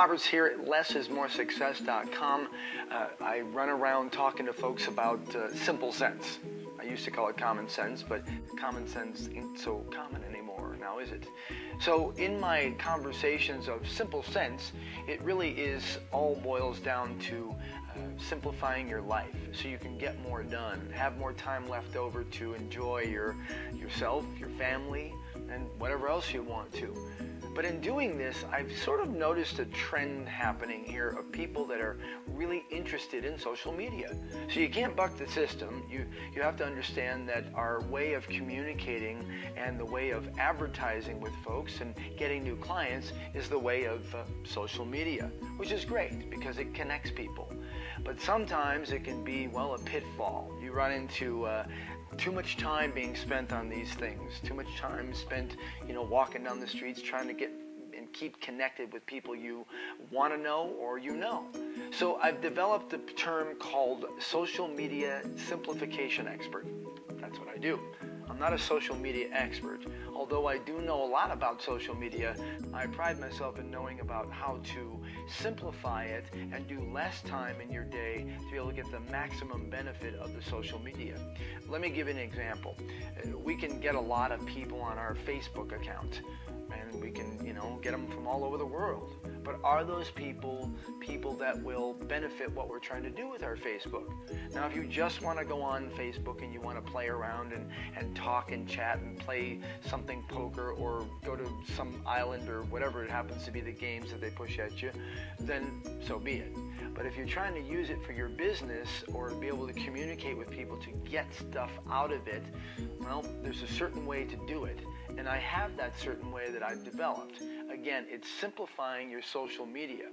Roberts here at lessismoresuccess.com. I run around talking to folks about simple sense. I used to call it common sense, but common sense ain't so common anymore, now is it? So in my conversations of simple sense, it really is all boils down to simplifying your life so you can get more done, have more time left over to enjoy yourself, your family, and whatever else you want to. But in doing this, I've sort of noticed a trend happening here of people that are really interested in social media. So you can't buck the system. You have to understand that our way of communicating and the way of advertising with folks and getting new clients is the way of social media, which is great because it connects people. But sometimes it can be, well, a pitfall. You run into too much time being spent on these things, too much time spent, walking down the streets trying to get and keep connected with people you want to know or you know. So I've developed a term called social media simplification expert. That's what I do. I'm not a social media expert. Although I do know a lot about social media, I pride myself in knowing about how to simplify it and do less time in your day to be able to get the maximum benefit of the social media. Let me give you an example. We can get a lot of people on our Facebook account, and we can, get them from all over the world. But are those people that will benefit what we're trying to do with our Facebook? Now, if you just want to go on Facebook and you want to play around and talk and chat and play something poker or go to some island or whatever it happens to be the games that they push at you, then so be it. But if you're trying to use it for your business or be able to communicate with people to get stuff out of it, well, there's a certain way to do it. And I have that certain way that I've developed. Again, it's simplifying your social media.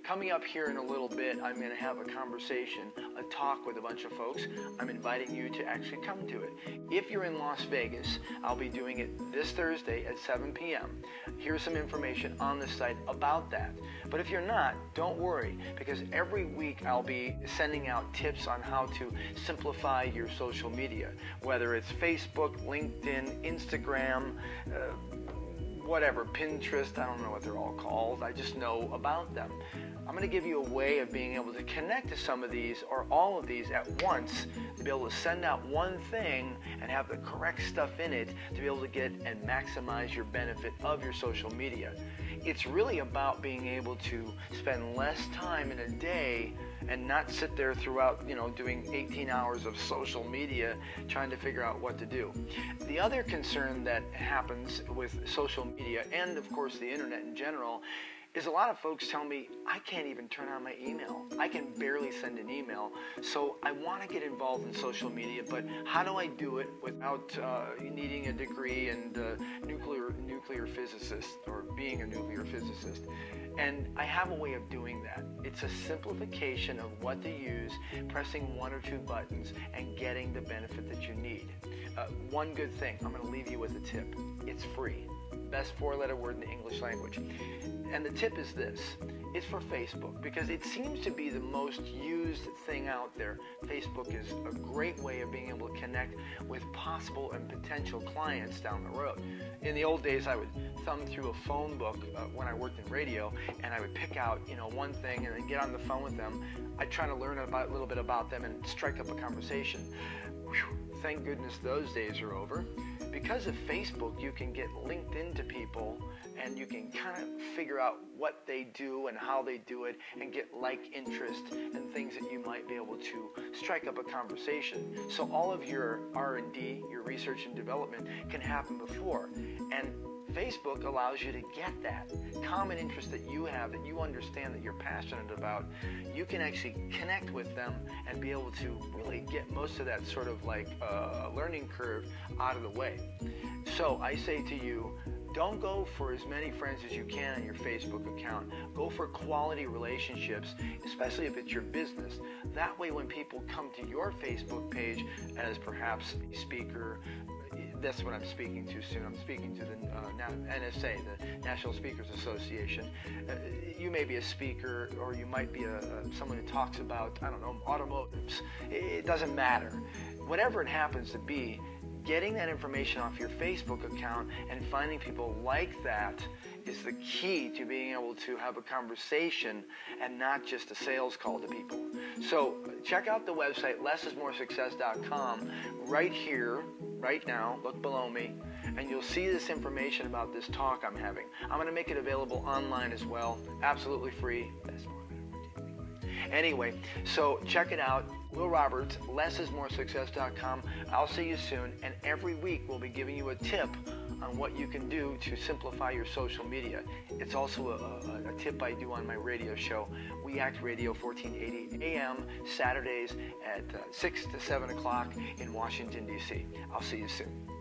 Coming up here in a little bit, I'm going to have a conversation, a talk with a bunch of folks. I'm inviting you to actually come to it. If you're in Las Vegas, I'll be doing it this Thursday at 7 p.m. Here's some information on the site about that. But if you're not, don't worry, because every week I'll be sending out tips on how to simplify your social media, whether it's Facebook, LinkedIn, Instagram, whatever, Pinterest, I don't know what they're all called, I just know about them. I'm going to give you a way of being able to connect to some of these or all of these at once to be able to send out one thing and have the correct stuff in it to be able to get and maximize your benefit of your social media. It's really about being able to spend less time in a day and not sit there throughout, doing 18 hours of social media trying to figure out what to do. The other concern that happens with social media and, of course, the internet in general is a lot of folks tell me, I can't even turn on my email. I can barely send an email. So I want to get involved in social media, but how do I do it without needing a degree and nuclear physicist or being a nuclear physicist? And I have a way of doing that. It's a simplification of what to use, pressing one or two buttons, and getting the benefit that you need. One good thing, I'm going to leave you with a tip. It's free. Best four-letter word in the English language. And the tip is this. It's for Facebook because it seems to be the most used thing out there. Facebook is a great way of being able to connect with possible and potential clients down the road. In the old days, I would thumb through a phone book when I worked in radio, and I would pick out, one thing and then get on the phone with them. I'd try to learn a little bit about them and strike up a conversation. Whew, thank goodness those days are over. Because of Facebook, you can get linked into people and you can kind of figure out what they do and how they do it and get like interest and things that you might be able to strike up a conversation. So all of your R&D, your research and development can happen before. And Facebook allows you to get that common interest that you have, that you understand, that you're passionate about. You can actually connect with them and be able to really get most of that sort of like learning curve out of the way. So I say to you, don't go for as many friends as you can on your Facebook account. Go for quality relationships, especially if it's your business. That way when people come to your Facebook page as perhaps a speaker, that's what I'm speaking to soon. I'm speaking to the NSA, the National Speakers Association. You may be a speaker, or you might be someone who talks about, I don't know, automotives. It doesn't matter. Whatever it happens to be, getting that information off your Facebook account and finding people like that is the key to being able to have a conversation and not just a sales call to people. So check out the website, lessismoresuccess.com, right here, right now. Look below me, and you'll see this information about this talk I'm having. I'm going to make it available online as well, absolutely free. Anyway, so check it out. Will Roberts, lessismoresuccess.com. I'll see you soon, and every week we'll be giving you a tip on what you can do to simplify your social media. It's also a tip I do on my radio show, We Act Radio, 1480 AM, Saturdays at 6 to 7 o'clock in Washington, D.C. I'll see you soon.